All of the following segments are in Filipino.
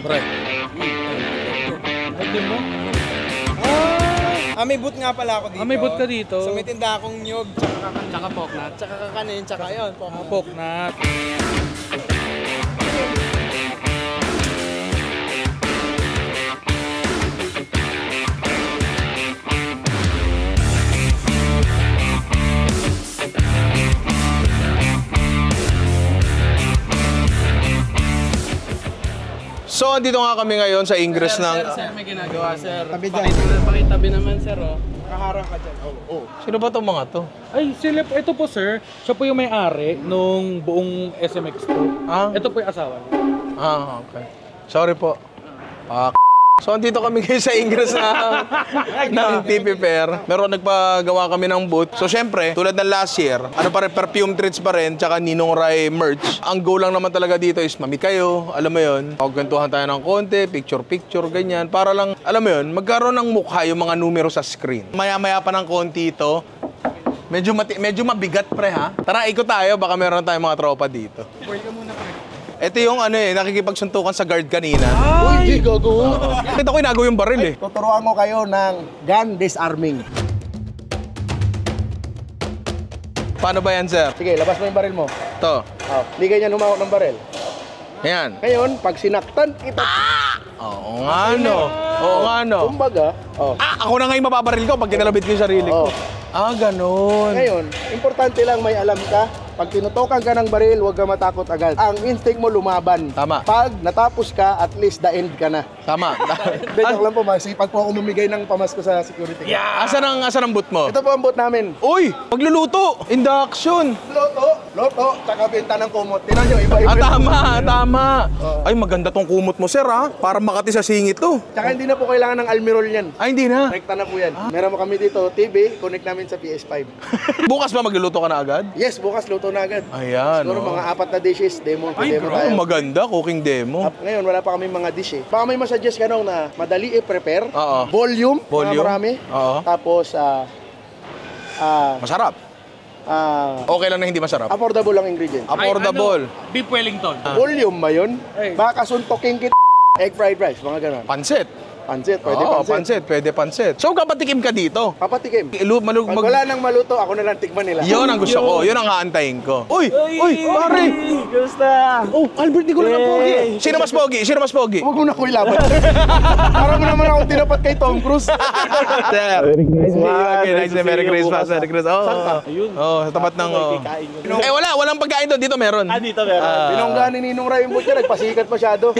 Pre. Ay, mo? May boot nga pala ako dito. May boot ka dito. So may tinda akong nyog, tsaka poknat, tsaka kakanin, tsaka yun, Poknat. So, andito nga kami ngayon sa Ingress ng... Sir, may ginagawa, sir. Tabi dyan. Pakitabi naman, sir, oh. Nakaharang ka dyan. Oo. Sino ba itong mga to? Ay, ito po, sir. Siya po yung may-ari nung buong SMX po. Ito po yung asawa niya. Okay. Sorry po. So, andito kami ngayon sa Ingress ng TP Fair. Meron nagpagawa kami ng booth. So, syempre, tulad ng last year, perfume treats pa rin, tsaka Ninong Rai merch. Ang goal lang naman talaga dito is mamit kayo, alam mo yun, pagkwentuhan tayo ng konti, picture-picture, ganyan. Para lang, alam mo yun, magkaroon ng mukha yung mga numero sa screen. Maya-maya pa ng konti ito. Medyo mabigat, pre, ha? Tara, ikot tayo, baka meron tayong mga tropa dito. Ito yung nakikipagsuntukan sa guard kanina. Uy, di gago. Kita ko inago yung baril eh. Tuturuan ko kayo ng gun disarming. Paano ba yan, sir? Sige, labas mo yung baril mo. Ito. Hindi ganyan humawak ng baril. Yan. Ngayon, pag sinaktan kita... Oo nga, no. Oo nga, no. Kumbaga, Ako na ngayon mapabaril ko pag kinalabit ko yung sarili ko. Ganun. Ngayon, importante lang may alam ka. Pag tinutokan ka ng baril, huwag ka matakot agad. Ang instinct mo lumaban. Tama. Pag natapos ka, at least the end ka na. Tama. Joke lang po, masipag po ako mamigay ng pamasko sa security. Asan ang boot mo? Ito po ang boot namin. Uy! Magluluto! Induction! Loto, tsaka benta ng kumot. Tinan nyo, iba-iba. Tama. Ay, maganda tong kumot mo, sir, ha? Para makati sa singit to. Tsaka hindi na po kailangan ng almirol yan. Ay, hindi na. Rekta na po yan. Meron mo kami dito, TV, connect namin sa PS5. Bukas ba magluluto ka na agad? Yes, bukas luto na agad. Ayan, Siguro mga 4 na dishes, demo tayo. maganda, cooking demo. Ngayon, wala pa kami mga dish eh. Baka may masuggest ka nung na madali i-prepare. Oo. Volume, Volume. marami. Oo. Tapos, Masarap. Okay lang na hindi masarap. affordable ang ingredient. Affordable. Beef Wellington. Volume ba yun? Ay. Baka suntoking egg fried rice, mga ganon. Pansit. Pansit, pwede Oo, pansit. pwede pansit. So, kapatikim ka dito. Papatikim. Pag wala nang maluto, ako na lang tikman nila. Yun ang gusto ko. Yun ang aantayin ko. Uy, pare. Gusta! Oh, Albert, di ko na pogi. Sino mas pogi? Huwag mo na ko ilaban. Para mo naman ako tinapat kay Tom Cruise. Sir. Merry Christmas. Sa tapat ng... walang pagkain doon. Dito meron. Dito meron. Binonggaan ni Ninong Ray yung boot niya, nagpasikat masyado.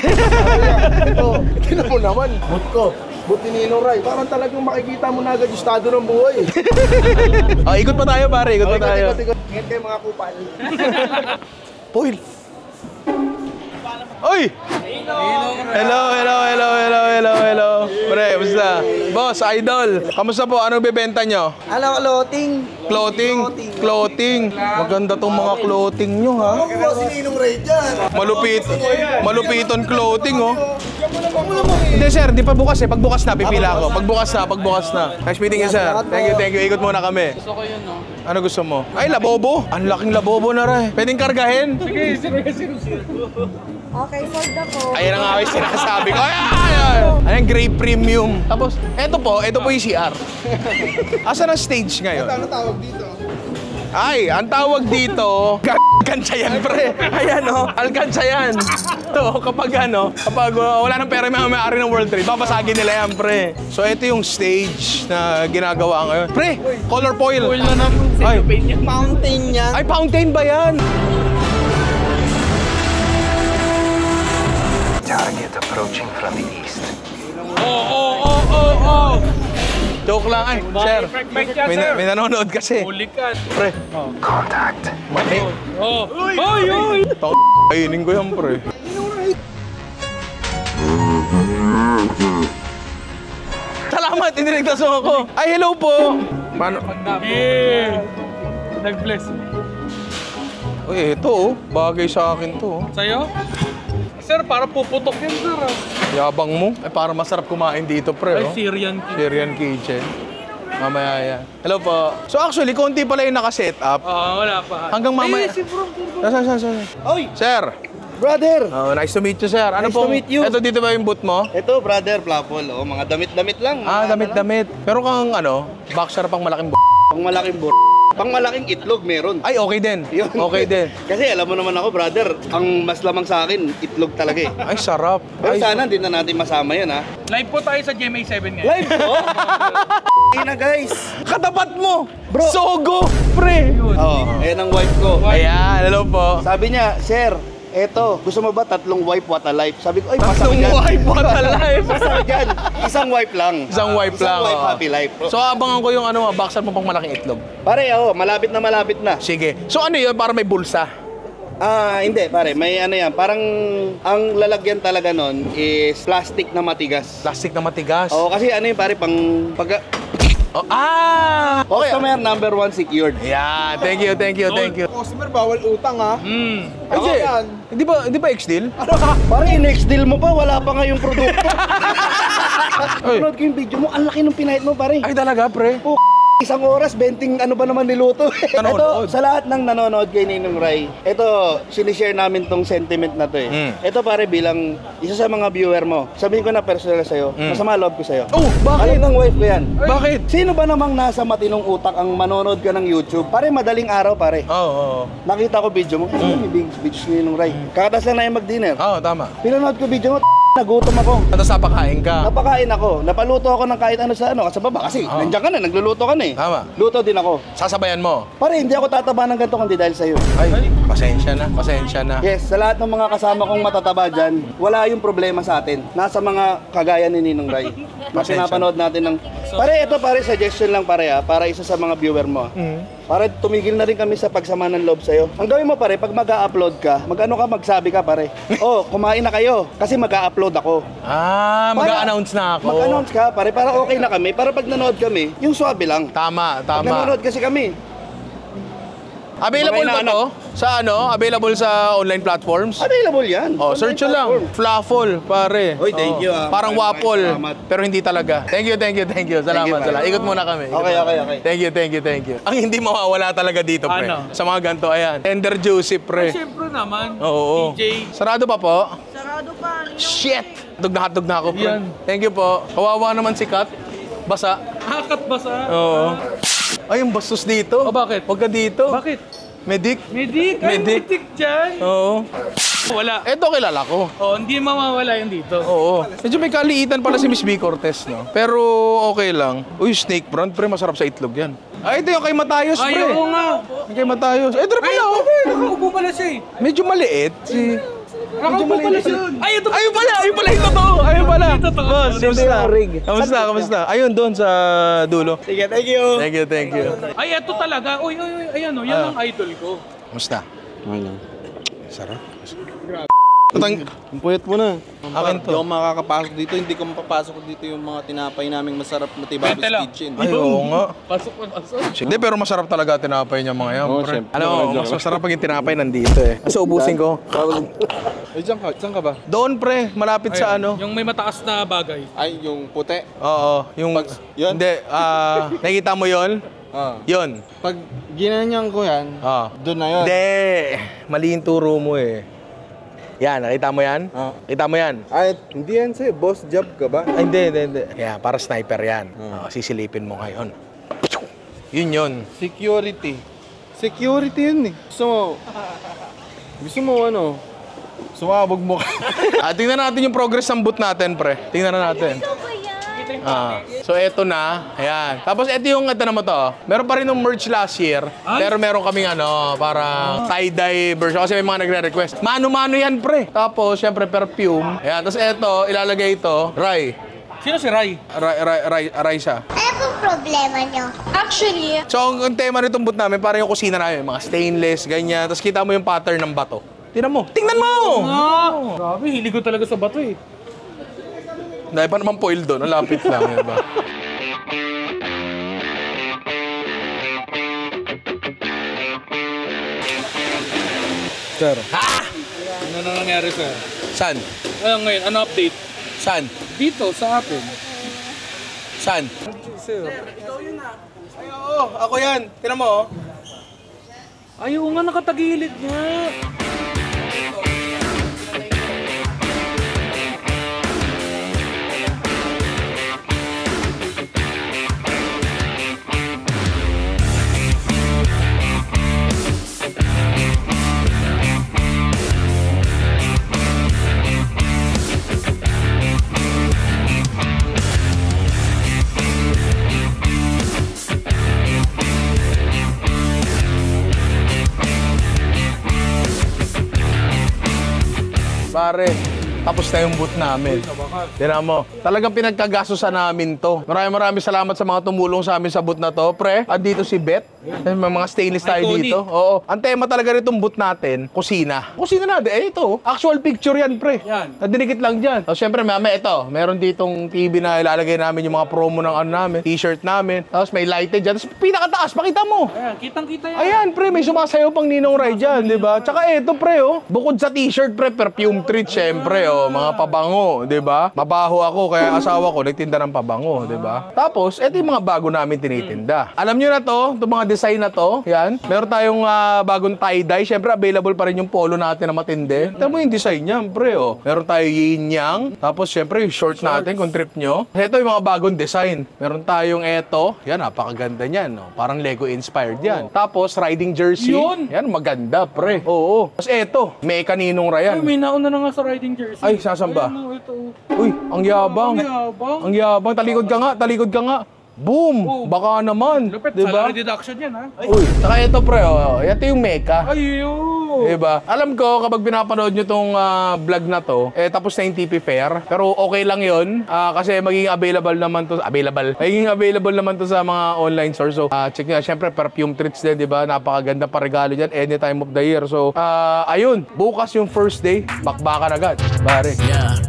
Ito mo naman. Boot ko. Boot ni Ninong Ray. Parang talagang makikita mo na agad yung estado ng buhay. Ikot pa tayo, pare. Ikot. Ingat kayo mga kupal. Poil. Oy! Hello. Pre, basta. Boss, idol. Kamusta po? Anong bebenta nyo? Clothing. Maganda tong mga clothing nyo, ha? Ako si Ninong Ray dyan. Malupiton clothing, oh. Hindi, sir. Di pa bukas, eh. Pagbukas na, pipila ako. Pagbukas na. Nice meeting you, sir. Thank you. Ikot muna kami. Gusto ko yun, no? Ano gusto mo? Ay, labobo. Ang laking labobo na rin. Pwedeng kargahin? Sige. Okay, sold na po. Ayan ang awis sinasabi ko. Ayan, Grape Premium. Tapos, ito po yung CR. Asan ang stage ngayon? Ano tawag dito? Ay, ang tawag dito, alkansya yan, pre. Ayan, alkansya yan. So, kapag wala nang pera yung may-ari ng World Trade, papasagin nila yan, pre. So, ito yung stage na ginagawa ngayon. Pre, color foil. Foil na naman. Mountain yan. Ay, fountain ba yan? Target approaching from the east. Joke lang. Ay, sir. May nanonood kasi. Ulikan. Pre. Contact. Oy! Kainin ko yan, pre. Salamat, iniligtas mo ako. Ay, hello po. Paano? Nag-bless. Uy, ito bagay sa akin to. Sa'yo? Sir, para puputok yan, sir. Yabang mo. Ay, para masarap kumain dito, pre. Ay, Syrian. Syrian kitchen. Mamaya yan. Hello po. So actually, konti pala yung nakaset up. Wala pa. Hanggang mamaya. Si Bro. Saan? Oy, Sir. brother! Oh, nice to meet you, sir. Ano Nice to meet you. Ito dito ba yung boot mo? Ito, brother, Plapol. Oh, mga damit-damit lang. Damit-damit. Pero kang boxer pang malaking Pang malaking pang malaking itlog meron. Ay, okay din. Yun. Okay din. Kasi alam mo naman ako, brother, ang mas lamang sa akin, itlog talaga eh. Ay, sarap. Pero Ay, sana hindi na natin masama yan, ha? Live po tayo sa GMA7 ngayon. Live po? Ina, guys. katapat mo! Bro. Sogo! Pre! Oh, ayan ang wife ko. Ayan, hello po. Sabi niya, sir, eto, gusto mo ba 3 wife, what a life? Sabi ko, ay, Tatlong wife, what a life! Masama dyan. Isang wife lang. Isang wife lang. Isang wife, oh. happy life. So, abangan ko yung boxer mo pang malaking itlog. Pare, malapit na. Sige. So, ano yun? Para may bulsa. Hindi, pare, may ano yan. Parang, ang lalagyan talaga nun is plastic na matigas. Plastic na matigas. Oo, kasi ano yun, pare, pang pag... Customer number 1 secured. Yeah, thank you. Customer, bawal utang, ha? Ay, hindi ba ex-deal? Parang in-next deal mo pa, wala pa nga yung produkto. Panood ko yung video mo, ang laki ng pinahit mo, pare. Ay, talaga, pre. Isang oras, 20 ano ba naman niluto. Nanonood. Ito, sa lahat ng nanonood kay Ninong Ray, ito, sinishare namin tong sentiment na to eh. Ito pare, bilang isa sa mga viewer mo, sabihin ko na personal sa'yo, masama loob ko sa'yo. Oh, bakit? Alam ng wife ko yan. Bakit? Sino ba namang nasa matinong utak ang manonood ka ng YouTube? Pare, madaling araw pare. Oo. Nakita ko video mo, may big bitch ni Ninong Ray. Kakatas lang na yung mag-dinner. Oo, tama. Pinanood ko video mo, nagutom ako. Tapos napakain ka. Napakain ako. Napaluto ako ng kahit ano sa baba. Kasi nandiyan ka na, nagluluto ka na eh. Tama. Luto din ako. Sasabayan mo. Pare, hindi ako tataba ng ganito kundi dahil sa'yo. Ay, pasensya na. Yes, sa lahat ng mga kasama kong matataba dyan, wala yung problema sa atin. Nasa mga kagaya ni Ninong Ray. Mas Pasensya. pinapanood natin ng... Pare, ito pare, suggestion lang pare para isa sa mga viewer mo. Para tumigil na rin kami sa pagsama ng loob sa'yo. Ang gawin mo pare, pag mag-a-upload ka, magsabi ka pare, kumain na kayo kasi mag-a-upload ako. Mag-a-announce na ako. Mag-announce ka pare, para okay na kami. Para pag nanood kami, yung swabe lang. Tama. Pag nanonood kasi kami. Available Mga ba inaanak. to? Sa Available sa online platforms? Available yan. Oh, search nyo lang. Flaffle, pare. Oy, thank you, Parang maraming waffle, salamat. pero hindi talaga. Thank you. Salamat. pare. Ikot muna kami. Okay. Thank you. Ang hindi mawawala talaga dito, pre. Ano? Sa mga ganito, ayan. Tender juicy, pre. Siyempre naman. Oo. DJ. Sarado pa po? Sarado pa. Shit! Hotdog na ako, pre. Yan. Thank you po. Kawawa naman si Kat. Basa. Hakat basa. Oo. Ay, yung bastos dito. Bakit? Huwag ka dito. Bakit? Medic. Medic? Ay, Medic. medic dyan. Oo. Wala. Eto kilala ko. Hindi mawawala yung dito. Oo. Medyo may kaliitan pala si Miss B. Cortez, no? Pero okay lang. Uy, snake brand, pre. Masarap sa itlog yan. Ay, ito yung kay Matayos, pre. Ay, oo nga. Yung kay Matayos. Ay, ito na pala, oh. Nakaupo pala siya eh. Medyo maliit. Nakaupo pala siya. Ay, ito. Ayun pala yung totoo. Ayun pala. Totoo. Boss, kamusta? Ayun, doon sa dulo. Sige, thank you. Thank you. Ay, ito talaga. Uy, ayan o. Yan ang idol ko. Kamusta? Sarap. Ang puyat mo na. Akin to. Hindi ako makakapasok dito. Hindi ko mapapasok dito yung mga tinapay naming masarap na Tibabis Vente lang. Kitchen. Ay, oo nga. Pasok. Hindi, pero masarap talaga tinapay niya mga yan. Oo, pre. syempre. Ano, mas masarap pag yung tinapay nandito eh. So, ubusin ko. Ay, saan ka ba? Doon, pre. Malapit sa ano. Yung may mataas na bagay. Ay, yung puti. Oo, yung... yun? Hindi, nakikita mo yon? Yun. Pag ginanyan ko yan, doon na yun. Hindi, mali yung turo mo eh. Yan, nakita mo yan? Kita mo yan? Ay, hindi yan sa'yo. Boss job ka ba? Ay, hindi. Kaya, para sniper yan. Sisilipin mo ngayon. Yun. Security. Security yun eh. Gusto mo ano? Sumabog mo ka. Tingnan natin yung progress ng boot natin, pre. Tingnan na natin. So, eto na. Ayan. Tapos, eto yung, ito naman to. Meron pa rin yung merch last year. Pero meron kaming parang tie-dye version. Kasi may mga nagre-request. Mano-mano yan, pre. Tapos, syempre, perfume. Ayan. Tapos, eto, ilalagay ito. Rai. Sino si Rai? Raisa. Ano pong problema nyo? Actually, So, ang tema nitong boot namin, parang yung kusina namin. Mga stainless, ganyan. Tapos, kita mo yung pattern ng bato. Tingnan mo. Tingnan mo! Grabe, hilig ko talaga sa bato eh. Dahil pa naman foil doon. Ang lapit lang. Diba? Sir. Ano na nangyari, sir? Saan? Ngayon, ano update? Saan? Dito, sa atin. Saan? sir. Ikaw yun ah. Ay, oo, ako yan. Tingnan mo, oh. Ayaw nga, nakatagilid nga. Pare, tapos na yung boot namin. Tingnan mo, talagang pinagkagastosan namin to. Maraming salamat sa mga tumulong sa amin sa boot na to. Pre, at dito si Beth. May mga stainless tayo Iconic. dito. Oo. Ang tema talaga nitong boot natin, kusina. Kusina natin, ito. Actual picture yan, pre. Yan. Nadinikit lang dyan. So, syempre, mamaya ito. Meron ditong TV na ilalagay namin yung mga promo ng ano namin, t-shirt namin. Tapos may lighted dyan. Tapos pinakataas, pakita mo. Ayan, kitang-kita yan. Ayan, pre, may sumasayaw pang Ninong Rai dyan, di ba? Tsaka eto, pre, oh. Bukod sa t-shirt, pre, perfume treat, syempre, oh. Mga pabango, di ba? Mabaho ako, kaya asawa ko nagtinda ng pabango, di ba? Tapos, eto yung mga bago namin tinitinda. Alam nyo na to, itong mga design na to, yan. Meron tayong bagong tie-dye. Syempre, available pa rin yung polo natin na matindi. Tignan mo yung design niya, pre, oh. Meron tayo yin-yang. Tapos, syempre, yung short natin, kung trip nyo. Ito yung mga bagong design. Meron tayong eto. Yan, napakaganda niyan, no? Parang Lego-inspired yan. Tapos, riding jersey. Yun. Yan, maganda, pre. Oo. Tapos, eto, may kaninong Rayan. Ay, may nauna na nga sa riding jersey. Ay, sasan ba? Ayan, ito. Uy, ang yabang. Ang yabang. Ang yabang. Talikod ka nga, talikod ka nga. Boom! Oh. Baka naman. Lupit, diba? salary deduction yan, ha? Uy, saka ito, pre, oh. Ito yung mecha. Ayun. Diba? Alam ko, kapag pinapanood nyo tong vlog na to, tapos na yung TP Fair. Pero okay lang yun. Kasi magiging available naman to. Magiging available naman to sa mga online stores. So, check nyo. Siyempre, perfume treats din, diba? Napakaganda pa regalo dyan. Any time of the year. So, ayun. Bukas yung first day. Bakbakan agad. Pare. Yeah.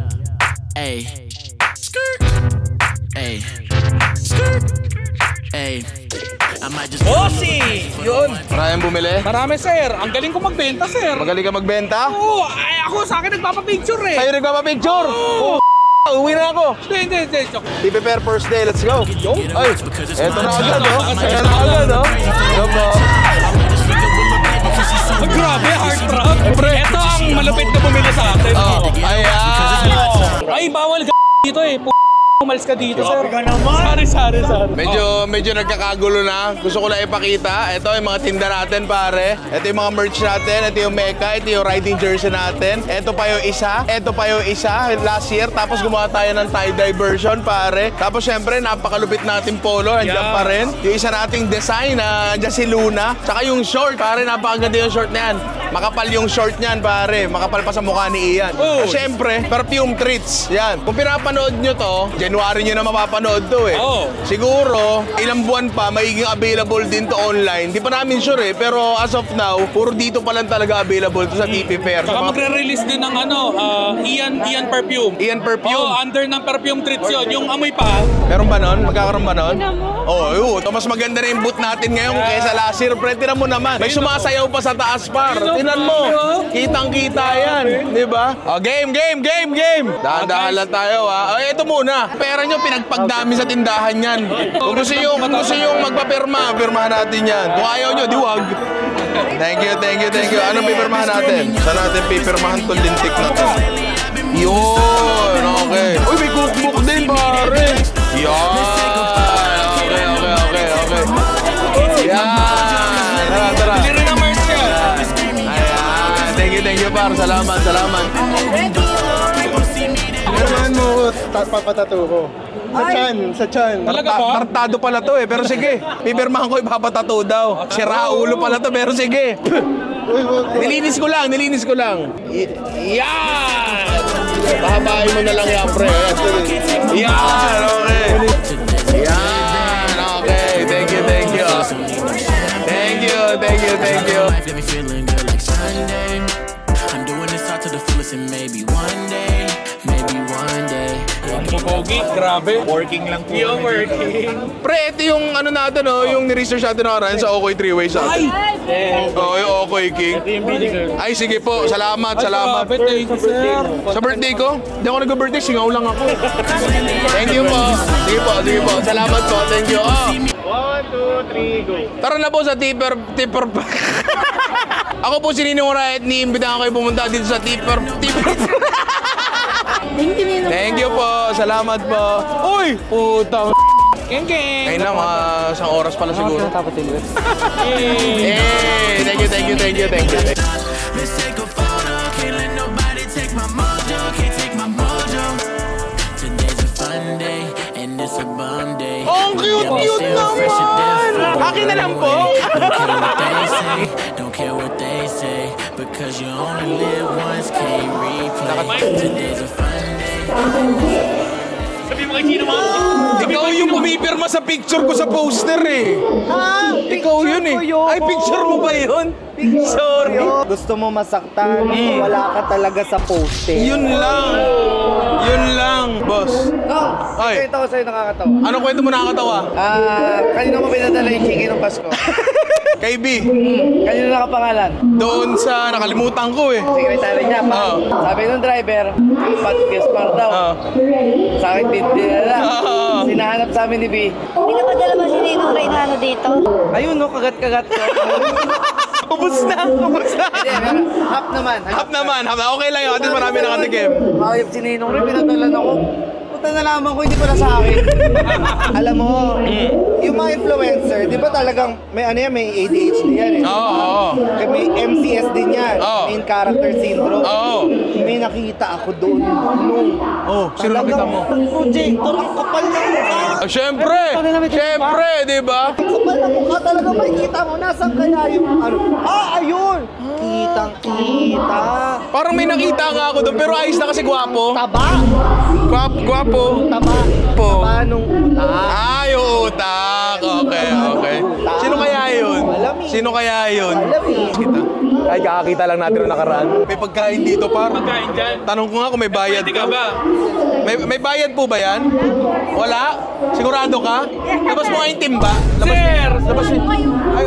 Ay. Skirt. Ay. Skirt. Ay. I might just Bossy! Yun. Maraming bumili. Marami, sir. Ang galing ko magbenta, sir. Magaling ka magbenta? Oo, ay, ako sa akin nagpapapicture eh. Sa'yo nagpapapicture? Oo. Uwi na ako. Hindi. TP Fair first day. Let's go. Ay, eto na agad, oh. Eto na agad, oh. Ano po? Grabe, heart trap. Ito ang malupit na bumili sa atin. Oh, ayan. Ay, bawal dito eh. Umalis ka dito, sir. Sorry. Medyo nagkakagulo na. Gusto ko lang ipakita. Ito yung mga tinda natin, pare. Ito yung mga merch natin. Ito yung mecha. Ito yung riding jersey natin. Ito pa yung isa. Last year. Tapos gumawa tayo ng tie-dye version, pare. Tapos syempre, napakalupit natin polo. Andiyan pa rin. Yung isa nating design, andiyan si Luna. Tsaka yung short, pare. Napakaganda yung short na yan. Makapal yung short niyan, pare. Makapal pa sa mukha ni Ian. Oh. Syempre, perfume treats. Yan. Kung pinapanood nyo to, January nyo na mapapanood to eh. Oo. Siguro, ilang buwan pa, magiging available din to online. Di pa namin sure eh, pero as of now, puro dito pa lang talaga available to sa TP Fair. Saka magre-release din ng Ian perfume. Ian perfume. Oo, under ng perfume treats yun. Yung amoy pa. Meron ba nun? Magkakaroon ba nun? Oo, mas maganda na yung boot natin ngayon kaysa last year. Pre, tinan mo naman. May sumasayaw pa sa taas, par. Tinan mo. Kitang-kita yan. Di ba? Oh, game. Dahan-dahan lang tayo, ha. Ito muna. Pera nyo, pinagpagdami sa tindahan yan. Kung gusto nyo magpapirma, pirmahan natin yan. Kung ayaw nyo, diwag. Thank you. Anong pipirmahan natin? Saan natin pipirmahan itong lintik na to? Yun, okay. Uy, may cookbook din, pare. Yan. Okay. Yan. Tara. Hindi rin ang merch ka. Ayan. Thank you, par. Salamat. Ano mo, papatato ko. Sa chan. Talaga ba? Tartado pala to eh, pero sige. Pipirmahan ko ipapatato daw. Sira ulo pala to, pero sige. Nilinis ko lang. Yan! Pahabain mo na lang yan, pre. Yan, okay. Yan, okay. Thank you. Thank you. life got me feeling good like Sunday. I'm doing this all to the fullest and maybe one day. Pogi, grabe. Working lang po. Yung working. Pre, ito yung ano natin, oh, yung ni-research natin nakaraan sa Okoy 3-way sa atin. Oo, yung Okoy King. Ay, sige po. Salamat, salamat. Thank you, sir. Sa birthday ko? Hindi ako nag-birthday, singaw lang ako. Thank you po. Sige po, sige po. Salamat po, thank you. Oh. 1, 2, 3, go. Tara na po sa tipper. Ako po si Ninong Ray at niimbitahan kayo pumunta dito sa tipper. Thank you po. Salamat po. Uy! Putang. Keng keng. Ayun na, mga isang oras pala siguro. Hey! Thank you, thank you, thank you, thank you. Let's take a photo. Can't let nobody take my mojo. Can't take my mojo. Today's a fun day and it's a bomb day. Oh, ang cute naman! Akin na lang po. Don't care what they say, because you only live once, can't replay. Today's a fun day. Sabi mo kay Chino mo? Ikaw yung pumipirma sa picture ko sa poster eh. Ha? Ikaw yun eh. Ay, picture mo ba yun? Sorry. Gusto mo masaktan, wala ka talaga sa poster. Yun lang. Yun lang, boss. Ay, Ito ko sa'yo nakakatawa. ano kwento mo nakakatawa? Kanina mo pinadala yung chicken ng Pasko? Kay B, Kanina nakapangalan? doon sa nakalimutan ko eh. Secretary niya, pa. Sabi ng driver, podcast par daw. Sa akin, din dinala. Sinahanap sa amin ni B. Pinapadala ba si Ninong Ray na ano dito? Ayun no, kagat-kagat ko. Ubus na, ubus na. Hindi, pero half naman. Half naman, half na. Okay lang yun. At marami nakatikim. Makayap si Ninong Ray, pinadalan ako. Puta na naman ko, hindi pala sa akin. Alam mo, yung mga influencer, di ba talagang may ano yan, may ADHD yan eh. Oo, oo. Kaya may MCS din yan, Oo. main character syndrome. Oo. May nakita ako doon nung Oh, sino nakita mo? projector, ang kapal ng mukha. Ah, syempre! Syempre, di ba? Ang kapal ng mukha talaga makikita mo. Nasaan kaya yung ano? Ayun! Kitang-kita. Parang may nakita nga ako doon, pero ayos na kasi gwapo. Taba! Gwapo. Taba! Po. Taba nung utak. Ay, utak. Okay, okay. Sino kaya yun? Sino kaya yun? Kita. Ay, kakakita lang natin nung nakaraan. May pagkain dito, par. Pagkain dyan. Tanong ko nga kung may bayad Pwede ka ba? May bayad po ba yan? Wala? Sigurado ka? Labas mo nga yung timba. Sir! Labas yung... Ay,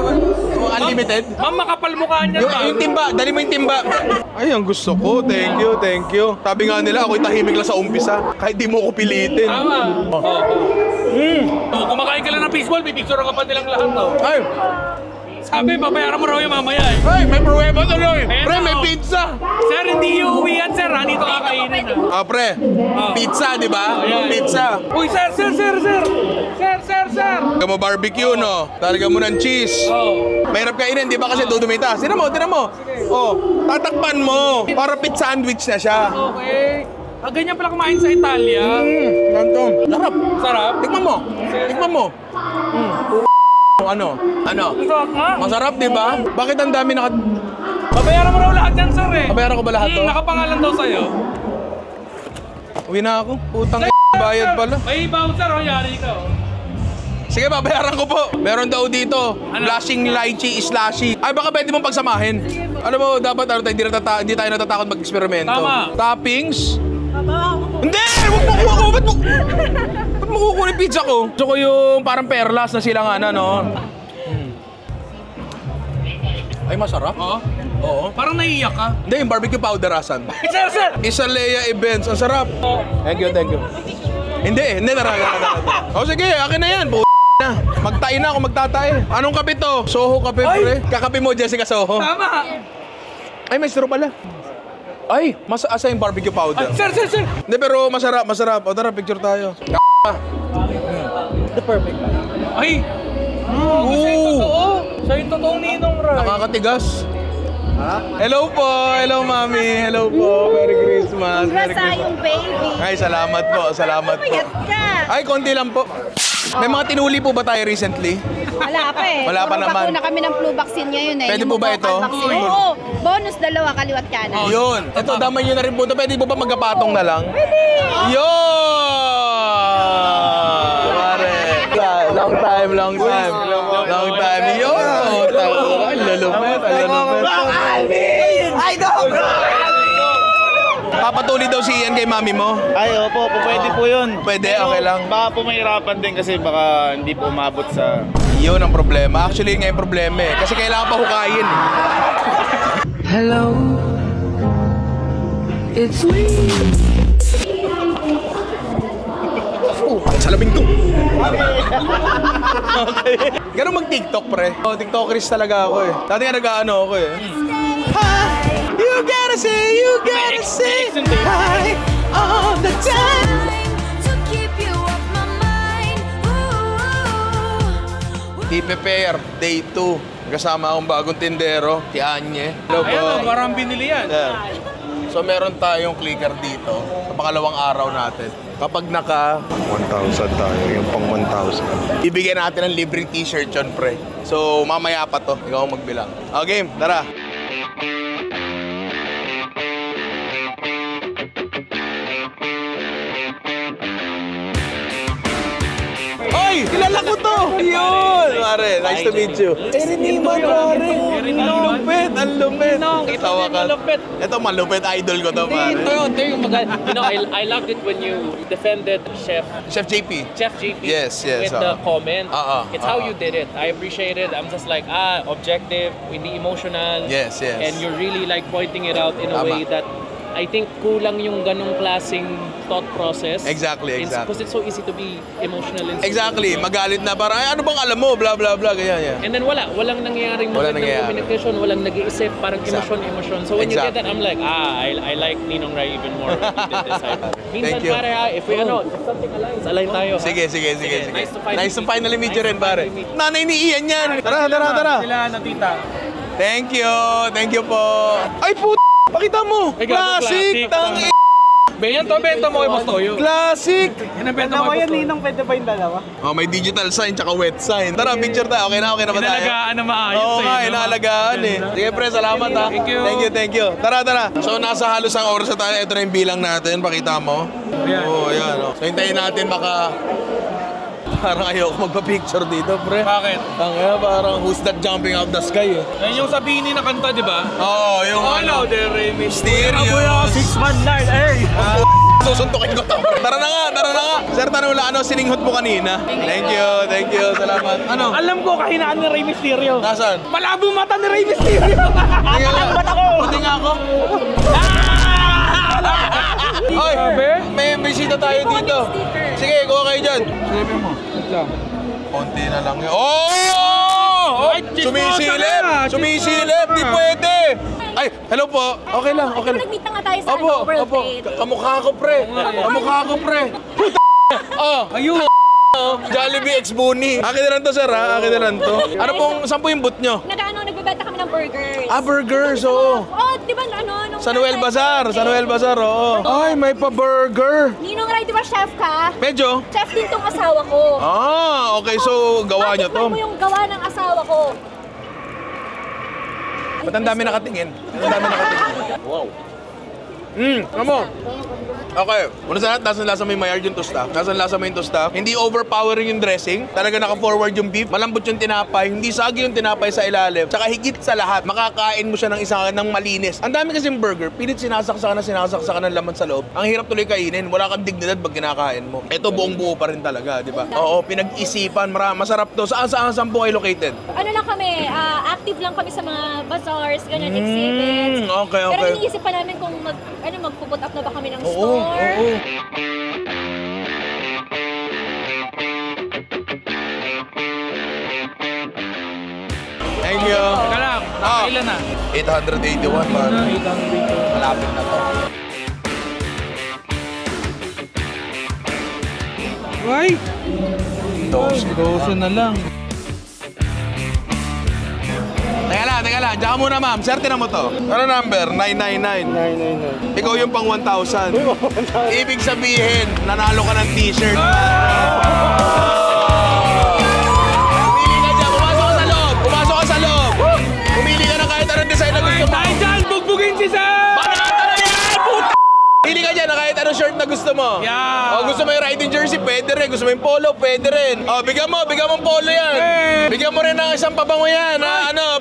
unlimited? Ma'am, makapal mukha niya. Yung timba, dali mo yung timba. Ay, ang gusto ko. Thank you, thank you. Sabi nga nila, ako'y tahimik lang sa umpisa. Kahit di mo ko pilitin. Tama. Oh, kumakain ka lang ng fishball, pipicture ka pa nilang lahat, no? Ay, Sabi, babayaran mo raw yung mamaya eh. ay, may pruweba tuloy. Ayan Pre, na, may oh. pizza. Sir, hindi uuwi yan, sir. Dito kakainin, ha? Pre, pizza, di ba? Ayan. Pizza. Uy, sir! Kaya mo barbecue, no? Talagyan mo ng cheese. Oh. Mahirap kainin, di ba? Kasi dudumita. Tira mo. Oh, tatakpan mo. Para pizza sandwich na siya. Okay. Ganyan pala kumain sa Italia. Ganto. Sarap. Sarap. Tikman mo. Ano? Sarap nga. Masarap, di ba? Bakit ang dami Babayaran mo raw lahat yan, sir, eh. Babayaran ko ba lahat to? Nakapangalan daw sa'yo. Uwi na ako. Putang bayad pala. May bouncer, oh. Yari ka, oh. Sige, babayaran ko po. Meron daw dito. Ano? Blushing lychee slashy. Ay, baka pwede mong pagsamahin. Alam mo, dapat hindi tayo natatakot mag-eksperimento. Tama. Toppings? Hindi! Wag mo kuha ko! Ba't mo kukunin pizza ko? Gusto ko yung parang perlas na silang no? Ay, masarap. Oo. Oo. Parang naiiyak ka. Hindi, yung barbecue powder asan. Sir! Isalea Events. Ang sarap. Thank you. Hindi, tara. O sige, akin na yan. Na. Magtae na ako, magtatae. Anong kape to? Soho kape, pre. Kakape mo, Jessica Soho. Tama! Ay, may straw pala. Ay, asa yung barbecue powder. Sir! Hindi, pero masarap. O tara, picture tayo. The perfect. Ay! Siya yung totoo. Siya yung totoong Ninong Ray. Nakakatigas. Hello po, hello mami, hello po. Merry Christmas. Merry Christmas. yung baby. Ay, salamat po. Payat ka. Ay, konti lang po. May mga tinuli po ba tayo recently? Wala pa eh. Wala pa Puro naman. bakuna kami ng flu vaccine ngayon eh. Pwede Yung po ba vocal ito? vaccine. Oo. Bonus 2, kaliwat kanan. Yun. Ito, damay nyo na rin po ito. Pwede po ba magkapatong na lang? Pwede. Yun! Pare. Long time. Yun! Lalupit. Papat Magpatuli daw si Ian kay mami mo. Ay, opo, pwede po yun. Pwede, Pero okay lang. Baka po mahirapan din kasi baka hindi po umabot sa... Yun ang problema. Actually, yun nga yung problema eh. Kasi kailangan pa hukayin eh. Hello, it's me. Ang salamin ko. Okay. Ganun mag-TikTok, pre. Oh, TikTokeris talaga ako eh. Dati nga nag-ano ako eh. Hi, you gotta say hi all the time. Tipe Pair, Day 2. Kasama akong bagong tindero, si Anye. Hello po. Ayan, parang binili yan. Yeah. So meron tayong clicker dito sa pangalawang araw natin. Kapag naka 1,000 tayo, yung pang 1,000. ibigyan natin ng libreng t-shirt yun, pre. So mamaya pa to, ikaw ang magbilang. Okay, tara. Oy, kilala ko to! Yun! Mare, nice to meet you. Eriniman, pare. Lupit, ang lupit. Tawa ka. Ito, malupit. Idol ko to, pare. I loved it when you defended Chef JP. Yes, yes, with the comment. It's how uh-uh. you did it. I appreciate it. I'm just like, objective, hindi emotional. Yes, yes. And you're really like pointing it out in a Tama. way that I think kulang yung ganong klaseng thought process. Exactly. Because it's so easy to be emotional and Exactly. Magalit na parang, ay, ano bang alam mo? Blah, blah, blah. Ganyan, yan. And then walang nangyayaring Walang moment ng nangyayari. communication, walang nag-iisip, parang Exactly. emotion. So when you Exactly. did that, I'm like, I like Ninong Rai even more when you did this. Minsan Thank you. pare, if we if something aligns, align tayo. ha? Sige. Nice to finally meet you rin, pare. finally meet. Nanay ni Ian yan. Tara. Sila na tita. Thank you po. Ay, puto. Pakita mo. Ay, gago, Classic. classic. Tang Benta mo kay Boss Toyo. Classic. Yan ang benta mo kay Boss Toyo. Ninong, pwede ba yung dalawa? Oh, may digital sign tsaka wet sign. Tara, picture tayo. Okay na ba tayo? Inalagaan na maayos Oo nga, no? inaalagaan eh. Sige pre, salamat ha. Thank you. Tara. So nasa halos ang oras na tayo. Ito na yung bilang natin. Pakita mo. Ayan. Oo, ayan. So hintayin natin maka... Parang ayoko magpa-picture dito, pre. Bakit? Parang who's that jumping out the sky eh. Yan yung Sabini na kanta, di ba? Oo, yung Hello there, Remy. Mysterious. 619, eh! Susuntukin ko to. Tara na nga. Sir, tanong lang, ano sininghot mo kanina? Thank you. Salamat. Ano? Alam ko kahinaan ni Rey Mysterio. Nasaan? Malabo mata ni Rey Mysterio. Alam ba't ako? Buti nga ako. Oy, may bisita tayo dito. Sige, kuha kayo dyan. Sige mo. Konti na lang yun. Oh! Sumisilip! Di pwede! Ay, hello po. Okay lang. Nag-meet na nga tayo sa Opo. World Trade. Kamukha ko, pre. Puta! Oh, ayun. Jollibee X Buni. Akin na lang to, sir, ha? Saan po yung boot nyo? Nagbebenta kami ng burgers. Burgers, oo. Di ba nung... Sa Noel Bazaar, oo. Ay, may pa-burger. Ninong Rai, di ba chef ka? Medyo. Chef din tong asawa ko. Okay, so gawa nyo to. Bakit mo yung gawa ng asawa ko? Ba't ang dami nakatingin? Wow. Ano? Okay. Una sa lahat, nasan lasa mo yung Maillard yung tosta. Nasan lasa mo yung tosta. Hindi overpowering yung dressing. Talaga naka-forward yung beef. Malambot yung tinapay. Hindi sagi yung tinapay sa ilalim. Tsaka higit sa lahat, makakain mo siya ng malinis. Ang dami kasing burger. Pilit sinasaksakan ng laman sa loob. Ang hirap tuloy kainin. Wala kang dignidad pag kinakain mo. Ito buong buo pa rin talaga, di ba? Oo, pinag-isipan. Masarap to. Saan po kayo located? Ano lang kami, active lang kami sa mga bazaars, ganun, exhibits. Okay. Pero iniisip pa namin kung magpuput up na ba kami ng store. Oo. Thank you. Teka lang, nakailan na? 881 man. Malapit na to. Ay! 12 na lang. Teka lang. Diyan ka muna, ma'am. Sir, tinan mo to. Ano number? 999. 999. Ikaw yung pang 1,000. Ibig sabihin, nanalo ka ng t-shirt. Pumili ka dyan. Pumasok ka sa loob. Pumili ka na kahit anong design na gusto mo. Dahil dyan, bugbugin si Sir! Banata na yan! Puta! Pili ka dyan na kahit anong shirt na gusto mo? Yeah. O, gusto mo yung riding jersey, pwede rin. Gusto mo yung polo, pwede rin. O, bigyan mo polo yan. Bigyan mo rin ng isang pabango yan.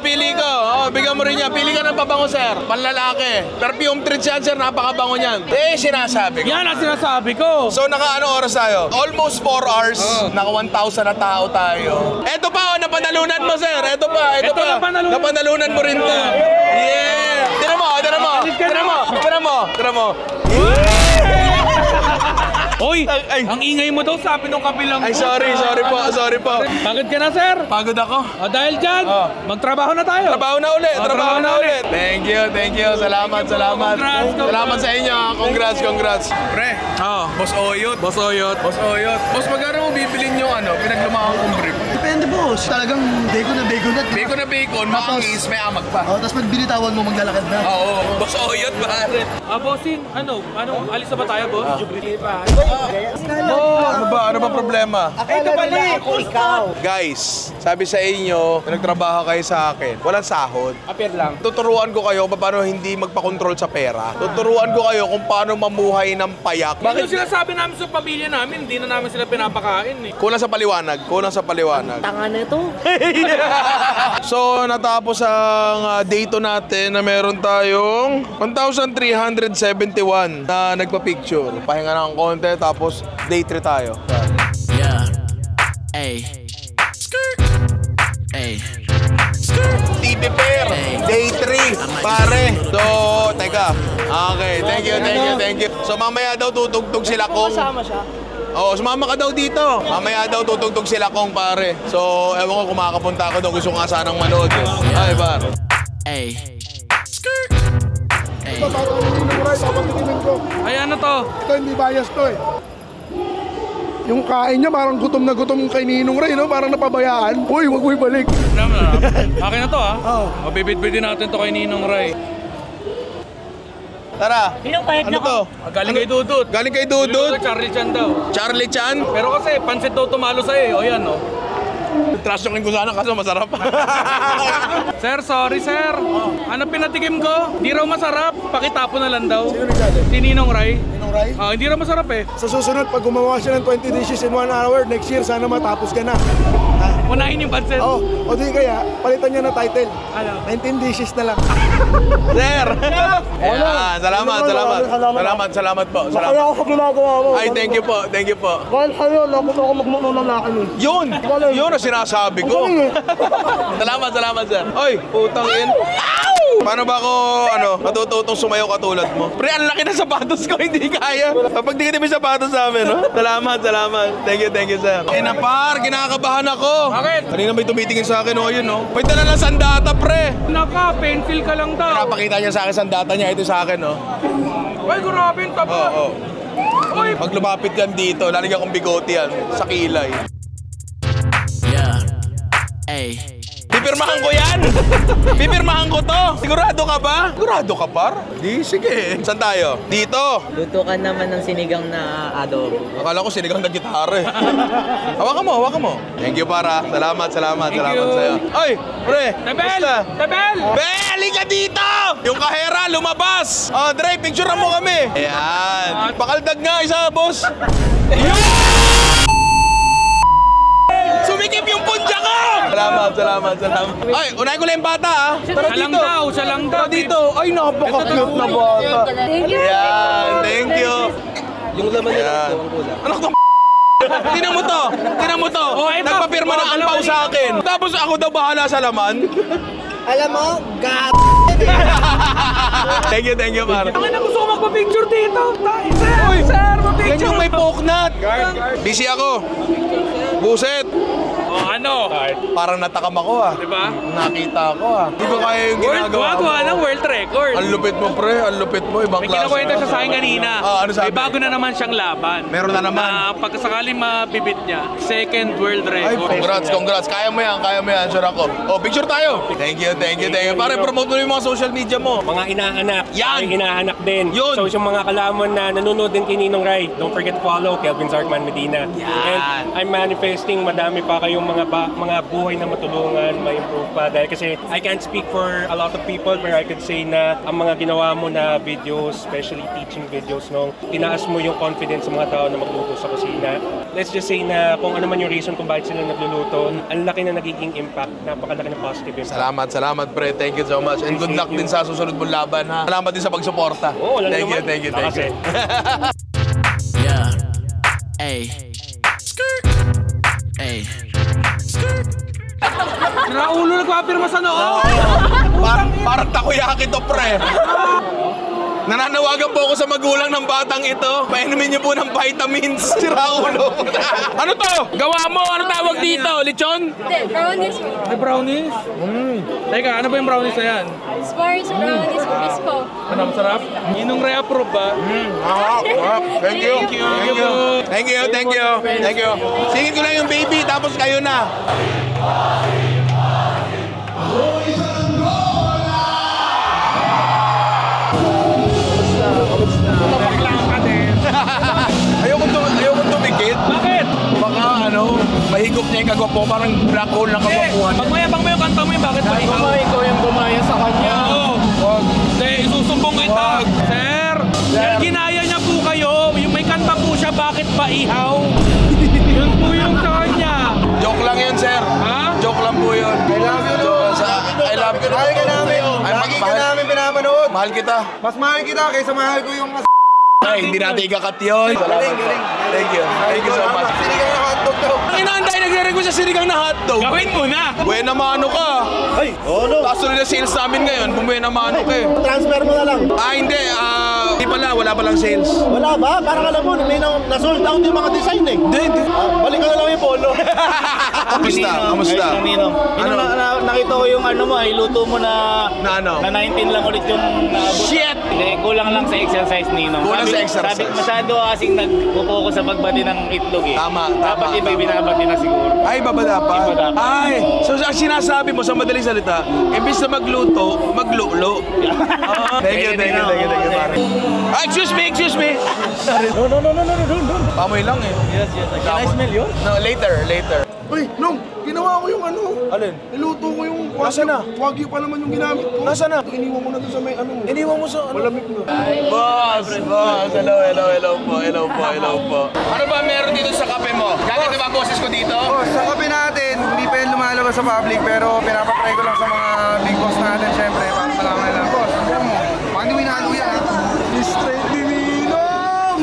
Pili ko. O, bigyan mo rin yan. Pili ka ng pabango, sir. Panlalaki. Perfume treats yan, sir. Napakabango niyan. Sinasabi ko. Yan ang sinasabi ko. So, anong oras tayo? Almost 4 hours. Naka 1,000 na tao tayo. Eto pa, napanalunan mo, sir. Ito pa. Napanalunan mo rin to. Yeah. Tira mo. Oy, ang ingay mo daw sabi nung kabilang Ay, sorry po. Pagod ka na, sir? Pagod ako. O, dahil dyan, magtrabaho na tayo. Trabaho na ulit. Thank you. Salamat. Salamat sa inyo. Congrats. Pre. Boss Oyot. Boss, magkano mo bibilin yung pinaglumakan kong brief? Depende, boss. Talagang bacon na. Bacon, makangis, may amag pa. Tapos pag binitawan mo, maglalakad na. Oo. Boss Oyot, pare. Bossin, alis na ba tayo, boss? Ano ba problema? Akala nila ako ikaw. Guys, sabi sa inyo, nagtrabaho kayo sa akin. Walang sahod. Appear lang. Tuturuan ko kayo kung paano hindi magpakontrol sa pera. Tuturuan ko kayo kung paano mamuhay ng payak. Bakit sinasabi namin sa pamilya namin, hindi na namin sila pinapakain eh. Kulang sa paliwanag. Tanga na ito. So, natapos ang date natin na meron tayong 1,371 na nagpa-picture. Pahinga ng konti, tapos day 3 tayo. Yeah. Ay. Skirt. Ay. Skirt. TV Pair, day 3, pare. So, teka. Okay, thank you. So, mamaya daw tutugtog sila kung... Kasama siya. Oo, sumama ka daw dito. Mamaya daw tutugtog sila kong pare. So, ewan ko kung makakapunta ako doon. Gusto ko nga sanang manood eh. Ay, par. Ay. Skirt. Ay. Ay, ano to? Ito hindi bias to eh. Yung kain niya parang gutom na gutom kay Ninong Ray, no? Parang napabayaan. Uy, wag mo ibalik. Akin na to, ha? Oo. Mabibit-bitin natin to kay Ninong Ray. Tara. Ano to? Galing kay Dudut. Galing kay Dudut? Charlie Chan daw. Charlie Chan? Pero kasi, pansit daw tumalo sa'yo. O yan, no? Trash talking ko sana kasi masarap. Sir, sorry, sir. Ano pinatikim ko? Di raw masarap. Pakitapo na lang daw. Sino nagsabi? Si Ninong Ray. Ninong Ray? Hindi raw masarap eh. Sa susunod, pag gumawa siya ng 20 dishes in 1 hour, next year, sana matapos ka na. Unahin yung pansit. O di kaya, palitan niya na title. Ano? 19 dishes na lang. Sir! Ayan, salamat po. Kaya ako sa ginagawa mo. Ay, thank you po. Dahil sa'yo, nakuha ako magmano ng lakan eh. Yun ang sinasabi ko. Salamat, sir. Oy, putang in. Paano ba ako, matututong sumayaw katulad mo? Pre, ang laki ng sapatos ko, hindi kaya. Kapag di ka yung sapatos sa amin, no? Salamat. Thank you, sir. Par, kinakabahan ako. Bakit? Kanina may tumitingin sa akin, yun, no? May dala ng sandata, pre. Naka, pencil ka lang daw. Pinapakita niya sa akin sandata niya, ito sa akin, no? Ay, grabe yung taba. Oo. Pag lumapit yan dito, lalagyan kong bigote yan sa kilay. Yeah. Ay. Pipirmahan ko yan! Pipirmahan ko to! Sigurado ka ba? Sigurado ka, par? Di, sige. Saan tayo? Dito! Luto ka naman ng sinigang na adobo. Akala ko sinigang na gitara eh. Hawakan mo. Thank you, para. Salamat sa'yo. Ay, pre! Tebel! Beli ka dito! Yung kahera, lumabas! Dre, picturean mo kami! Ayan. Pakaldag nga isa, boss! Sumikip yung punja ko! Salamat. Ay, unahin ko lang yung bata, ha? Tara dito. Siya lang daw. Dito. Ay, napaka-cute na bata. Ayan, thank you. Yung laman nila, ang kulang. Anak ko, Tinan mo to. Nagpapirma ng ampaw sa akin. Tapos ako daw bahala sa laman. Alam mo, Thank you, par. Ang ina, gusto ko magpa-picture dito. Sir, Yan yung may poknat. Busy ako. Buset. Ano? Parang natakam ako, Diba? Nakita ako, Hindi ko kaya yung ginagawa mo. Gumagawa ng world record. Ang lupit mo, pre. Ang lupit mo. Ibang May klase. kinakwento siya sa akin kanina. Ano sabi? May bago na naman siyang laban. Meron na naman. Na pagkasakaling mabibit niya, second world Ay, record. congrats. Kaya mo yan. Sure ako. Picture tayo. Thank you. Pare, promote mo yung mga social media mo. Mga inaanak. Yan! Ay, inaanak din. Yun! So, yung mga kalamon na nanonood din kay Ninong Ray, don't forget to follow Kelvin Zarkman Medina. Yan! And I'm manifesting madami pa kayong mga buhay na matulungan, ma-improve pa. Dahil kasi I can't speak for a lot of people, pero I could say na ang mga ginawa mo na videos, especially teaching videos, no, tinaas mo yung confidence sa mga tao na magluto sa kusina. Let's just say na kung ano man yung reason kung bakit sila nagluluto, ang laki na nagiging impact, napakalaki na positive impact. Salamat pre. Thank you so much. And good luck din sa susunod mong laban, ha. Salamat din sa pagsuporta. Thank you. Yeah. Hey. Skirt. Hey. Skirt. Raulo nagpapirma sa noo! Parang takoyaki to, pre. Nananawagan po ako sa magulang ng batang ito. Painumin niyo po ng vitamins. Si Raulo. Ano to? Gawa mo? Ano tawag dito? Lechon? Hindi, brownies. May brownies? Teka, ano ba yung brownies na yan? S'mores brownies Crisco. Ano, masarap? Inong re-approve ba? Thank you. Thank you. Singin ko lang yung baby, tapos kayo na. Ayokong tumikit. Bakit? Baka mahigop niya yung kagwapo, parang black hole ng kagwapuhan. Pag mayabang mo yung kanta mo yung bakit ba ikaw? Ikaw yung gumaya sa kanya. Oo. Hindi, isusumbong kita. Sir, ginaya niya po kayo. Yung may kanta po siya, bakit pa ihaw? Yun po yung sa kanya. Joke lang yun, sir. Ha? Joke lang po yun. I love you, no? I love you. Mahal ka namin. Lagi ka namin pinapanood. Mahal kita. Mas mahal kita kaysa mahal ko yung Ay, hindi natin ikakat yun. Galing. Thank you so much. Sinigang na hotdog daw. Ang inaantay, nagre-request sa sinigang na hotdog. Gawin mo na. Buena mano ka. Ay, no. Taas na sales namin ngayon, buena mano ka eh. Transfer mo na lang. Hindi. Hindi pala, wala palang sales. Wala ba? Parang alam mo, may na-sold out yung mga design eh. Hindi. Balik ka na lang yung polo. Kamusta? Ano? Nakita ko yung iluto mo na ano? na 19 lang ulit yung naabot. Shit! Hindi, kulang lang sa exercise, Ninong. Kulang sa exercise. Sabi, masyado kasing nagpo-focus sa pagbati ng itlog eh. Tama. Dapat iba binabati na siguro. Ay, babada pa? Iba dapat. Ay, so ang sinasabi mo sa madaling salita, imbis na magluto, maglulo. Thank you, pare. Excuse me. No. Pamoy lang eh. Yes. Can I smell yun? No, later. Uy, Nong, ginawa ko yung Alin? niluto ko yung Nasaan na? wagyu pa naman yung ginamit ko. Nasaan na? Iniwan ko na doon sa may Iniwan mo sa malamig na. Boss. Hello po. Ano ba meron dito sa kape mo? Gaganda ba boses ko dito? Oh, sa kape natin, hindi pa yan lumalabas sa public, pero pinapatry ko lang sa mga big boss natin, syempre, para malaman nila. Boss, ano mo? Baka hindi mo inalo yan, ha? Straight Divinom!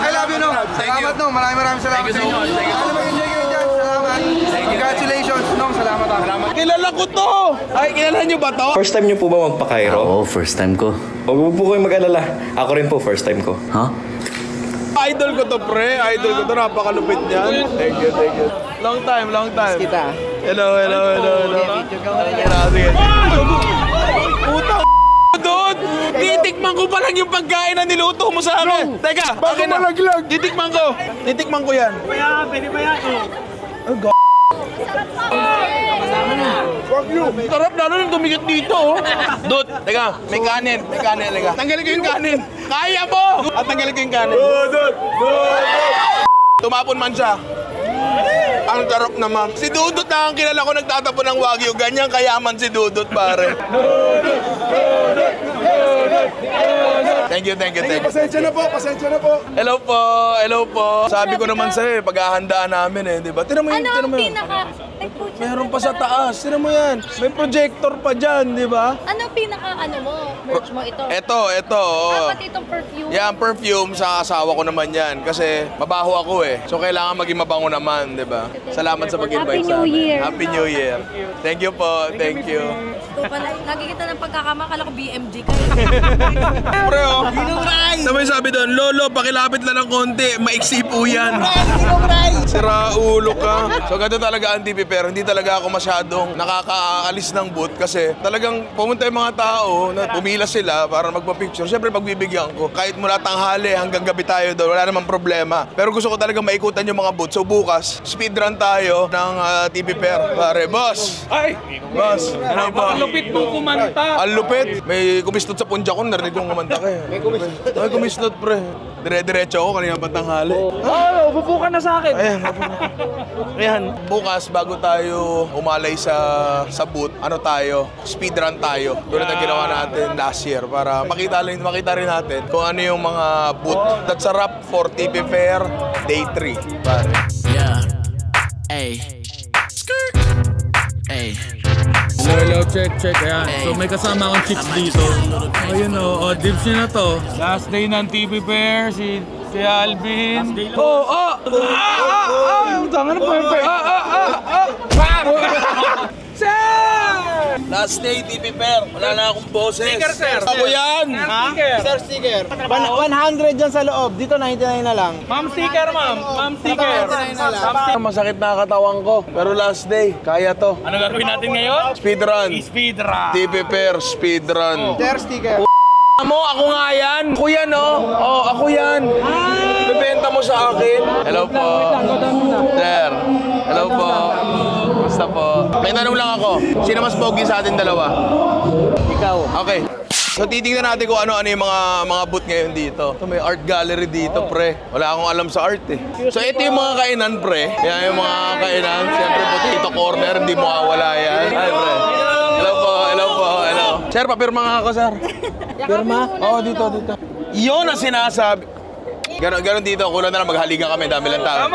I love you, no? Salamat, no? Maraming salamat sa inyo. Ano ba yung enjoy dyan? Salamat. Congratulations, no? Salamat. Kilala ko to! Ay, kilala nyo ba to? First time niyo po ba magpa-Cairo? Oo, first time ko. Huwag po kayong mag-alala. Ako rin po, first time ko. Ha? Idol ko to, pre. Napakalupit niyan. Thank you. Long time. Kita. Hello. Sige. Puta Dod! Titikman ko pa lang yung pagkain na niluto mo sa akin. Teka, Baka malaglag. Titikman ko yan. Pwede ba yan? Sarap lalo nung tumikit dito. Dod, teka, may kanin. Teka. Tanggalin ko yung kanin. Kaya mo! At tanggalin ko yung kanin. Dod! Tumapon man siya. Ang sarap naman. Si Dudut na ang kilala ko nagtatapon ng wagyu. Ganyan kayaman si Dudut, pare. Thank you. Pasensya na po. Hello po. Sabi ko naman sa'yo, paghahandaan namin di ba? Tinan mo yun, Ano ang pinaka... Meron pa sa taas. Tinan mo yan. May projector pa dyan, di ba? Ano pinaka merch mo ito? Ito. Pati itong perfume? Yan, perfume sa asawa ko naman yan. Kasi mabaho ako So kailangan maging mabango naman, di ba? Salamat sa pag-invite sa amin. Happy New Year. Thank you po. Thank you. Lagi kita ng pagkakamang, kala ko BMG kayo. Pre, Tama yung sabi doon, Lolo, pakilapit lang ng konti, maiksi po yan. Sira ulo ka. So ganito talaga ang TV, pero hindi talaga ako masyadong nakakaalis ng booth kasi talagang pumunta yung mga tao na pumila sila para magpa-picture. Siyempre pagbibigyan ko. Kahit mula tanghali hanggang gabi tayo doon, wala namang problema. Pero gusto ko talaga maikutan yung mga booth. So bukas, speedrun tayo ng TV Pair. Pare, boss! Ay! Boss! Ano po? Ang lupit mong kumanta. Ang lupit. May kumistot sa punja ko, narinig kong kumanta ka May kumistot, pre. Dire-diretso ako kanina pa tanghali. Upo ka na sa akin. Ayan, bukas bago tayo umalay sa booth, ano tayo, speedrun tayo. Tulad ng ginawa natin last year para makita rin natin kung ano yung mga booth. That's a wrap for TP Fair Day 3. Pare. Yeah. Hey. Skirt. Hey. Hello, check. Ayan. So may kasama akong chicks dito. Ayun o, dibs nyo na to. Last day ng TV Fair, si Alvin. Tangan na perfect. Last day TP Fair, wala na akong boses. Sticker, sir. Ako yan! Sir, sticker. 100 dyan sa loob. Dito 99 na lang. Ma'am sticker, ma'am. Ma'am sticker. Masakit na katawan ko, pero last day, kaya to. Ano gagawin natin ngayon? Speedrun. Speedrun. TP Fair, speedrun. Sir, sticker. Mo, ako nga yan. Ako yan, oh. Oh, ako yan. Bibenta mo sa akin. Hello po. Sir. Hello po. Basta po. May tanong lang ako. Sino mas pogi sa atin dalawa? Ikaw. Okay. So titingnan natin kung ano-ano yung mga booth ngayon dito. So, may art gallery dito, pre. Wala akong alam sa art eh. So ito yung mga kainan, pre. Yan yung mga kainan. Siyempre, potato corner. Hindi mo mawawala yan. Ay, pre. Hello po. Sir, papirma nga ako, sir. Pirma? Oo, dito. Yun ang sinasabi. Ganon dito, kulang na lang maghaligan kami, dami lang tao.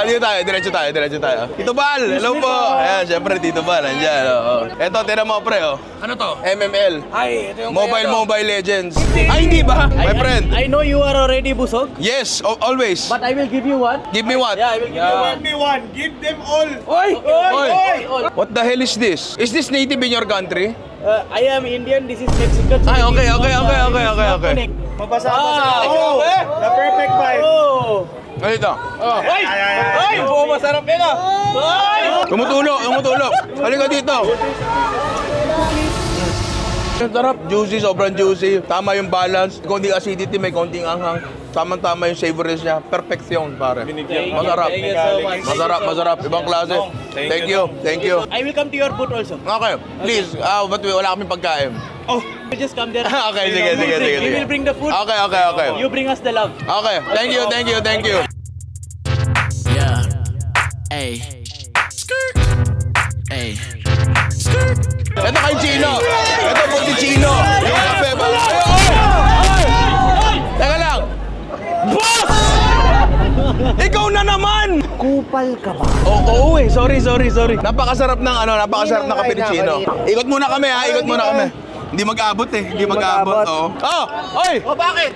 Dito tayo, diretso tayo. Tito Bal, hello po. Ayan, syempre Tito Bal, andyan. Eto, tinan mo pre, oh. Ano to? MML. Ay, ito yung Mobile Legends. Ay, hindi ba? My friend. I know you are already busog. Yes, always. But I will give you one. Give me what? Yeah, I will give you one. Give them all. Oy! What the hell is this? Is this native in your country? I am Indian, this is Mexican. So Ay, okay. Mabasa sa the perfect vibe. Ganito. Ay! Masarap yan ah! Tumutulo. Halika dito. Ang sarap, juicy, sobrang juicy. Tama yung balance. Konting acidity, may konting anghang. Tama-tama yung savoriness niya. Perfection, pare. Masarap. Masarap. Ibang klase. Thank you. I will come to your booth also. Okay, please. But wala kaming pagkain. Oh, you just come there. Okay, sige. We will bring the food. Okay. You bring us the love. Okay, thank you. Yeah. Hey. Skirt. Hey. Skirt. Ito kay Chino. Ito po si Chino. Yung kape. Teka lang. Boss! Ikaw na naman! Kupal ka ba? Oo eh. Sorry. Napakasarap ng kape ni Chino. Ikot muna kami. Hindi mag-abot eh. Oo. Oy! Bakit?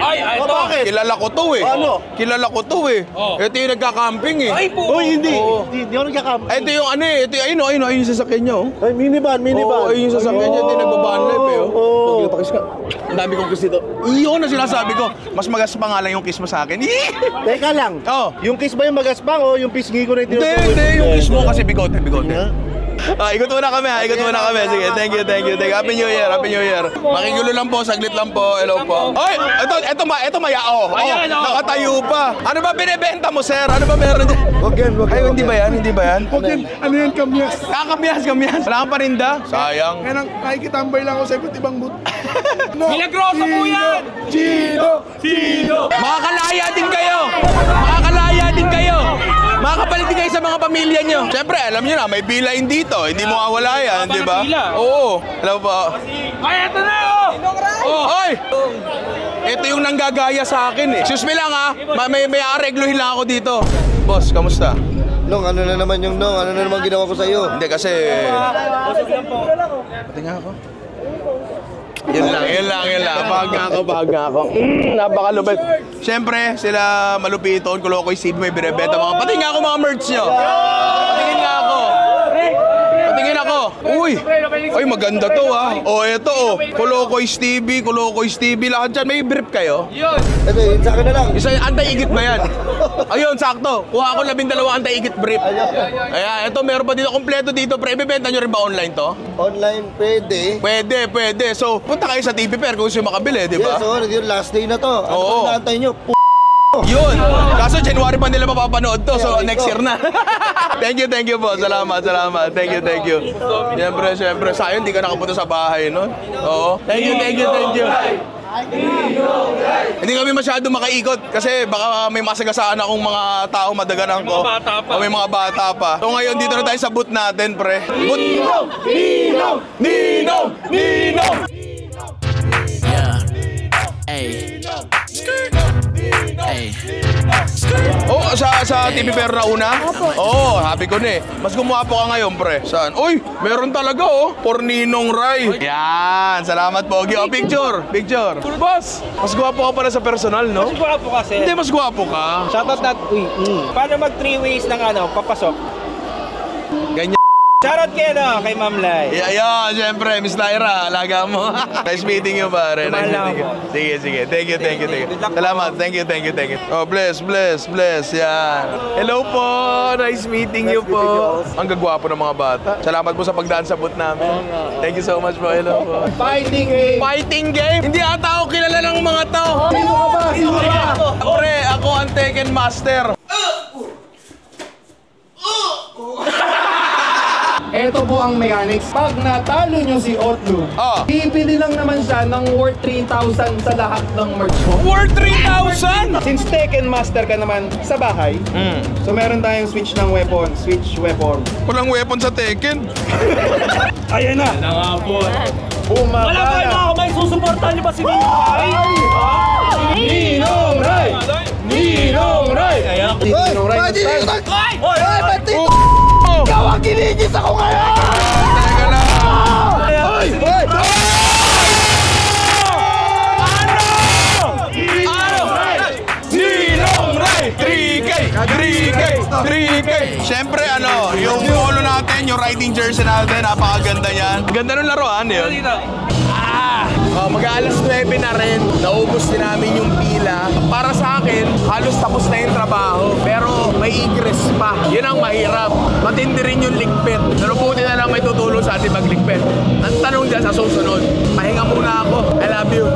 Ay, ito. Bakit? Kilala ko to eh. Ano? Kilala ko to eh. Ito yung nagka-camping eh. Ay, po. Hindi ako nagkakam. Ito yung ano eh. Ayun yung sasakyan niya oh. Ay, minivan. Oo, ayun yung sasakyan niya. Hindi nagbabaan life eh oh. Pakis ka. Ang dami kong kiss dito. Iyon ang sinasabi ko. Mas magaspang nga lang yung kiss mo sa akin. Teka lang. Oh. Yung kiss ba yung magaspang o yung pisngi ko na yung Hindi. Yung kiss mo kasi bigote. Ikot muna kami. Sige, thank you. Happy New Year. Makigulo lang po, saglit lang po. Hello po. Oy, ito mayao. Nakatayo pa. Ano ba binebenta mo, sir? Ano ba meron dyan? Wag yan. Ay, hindi ba yan? Wag yan. Ano yan, kamyas? Kamyas. Wala kang paninda? Sayang. Kaya nang nakikitambay lang ako sa iba't ibang booth. Milagroso po yan! Chino! Makakalaya din kayo! Makakapalit din kayo sa mga pamilya nyo. Siyempre, alam nyo na, may bilain dito. Hindi mo mawala yan, di ba? Oo. Hello po. Ay, ito na Oy! Ito yung nanggagaya sa akin eh. Excuse me lang ha. May aregluhin lang ako dito. Boss, kamusta? Nung, ano na naman ginawa ko sa'yo? Hindi kasi... Pati nga ako. Yun lang. Bahag nga ako. Napakalupit. Siyempre, sila malupiton, Kulokoy Seed, may binibenta mga. Pati nga ako mga merch nyo. Patingin ako. Uy, maganda to ha. Eto Kulokoy TV, lahat dyan. May brief kayo? Yun. Ito, yun sa akin na lang. Isa anti-igit ba yan? Ayun, sakto. Kuha ako 12 anti-igit brief. Ayan, ito meron pa dito. Kompleto dito. Pre, ibibenta nyo rin ba online to? Online, pwede. Pwede. So, punta kayo sa TV Fair kung gusto nyo makabili, di ba? Yes, yun, last day na to. Oo. Ano naantay nyo? Yun! Kaso January pa nila mapapanood to, so next year na. Thank you po. Salamat. Thank you. Siyempre. Sayang, di ka nakapunta sa bahay, no? Oo. Thank you. Hindi kami masyado makaikot kasi baka may masagasaan akong mga tao madaganan ko. May mga bata pa. O may mga bata pa. So ngayon dito na tayo sa booth natin, pre. Booth! Ninong! Ninong! Ninong! Yeah. Hey. Hey. Oh, sa TV Fair na una? Oo, happy ko na eh. Mas gumuwapo ka ngayon, pre. Saan? Uy, meron talaga oh. For Ninong Ray. Yan, salamat Pogi. Oh, picture. Picture. Boss, mas gwapo ka pala sa personal, no? Mas gwapo kasi. Hindi, mas gwapo ka. Shoutout nat. Uy, paano mag 3 ways ng papasok? Ganyan. Shoutout kay Ma'am Lai. Yeah, syempre, Miss Lyra, alaga mo. Nice meeting you, pare. Nice meeting you. Sige. Thank you. Salamat. Thank you. Oh, bless. Yan. Hello po. Nice meeting you po. Ang gagwapo ng mga bata. Salamat po sa pagdaan sa booth namin. Thank you so much po. Hello po. Fighting game? Hindi ata ako kilala ng mga tao. Sino ka ba? Pre, ako ang Tekken Master. Ito po ang mechanics. Pag natalo nyo si Otlu, bibili lang naman siya ng worth 3,000 sa lahat ng merch mo. Worth 3,000? Since Tekken Master ka naman sa bahay, so meron tayong switch weapon. Walang weapon sa Tekken. Ayan na. Bumaba Wala ba na. ako may susuportahan niyo ba si Ninong Ray? Ninong Ray! Ninong Ray! Ninong Ray! Oy! Pati! Ikaw ang kinigis ako ngayon! Teka lang. Oy! Ninong Ray! 3K! Siyempre, yung polo natin, yung riding jersey natin, napakaganda niyan. Ganda ng laruan yun. Mag-aalas 9 na rin. Naubos din namin yung pila. Para sa akin, halos tapos na yung trabaho. Pero may ingress pa. Yun ang mahirap. Matindi rin yung ligpit. Pero buti na lang may tutulong sa ating magligpit. Ang tanong dyan sa susunod, pahinga muna ako. I love you.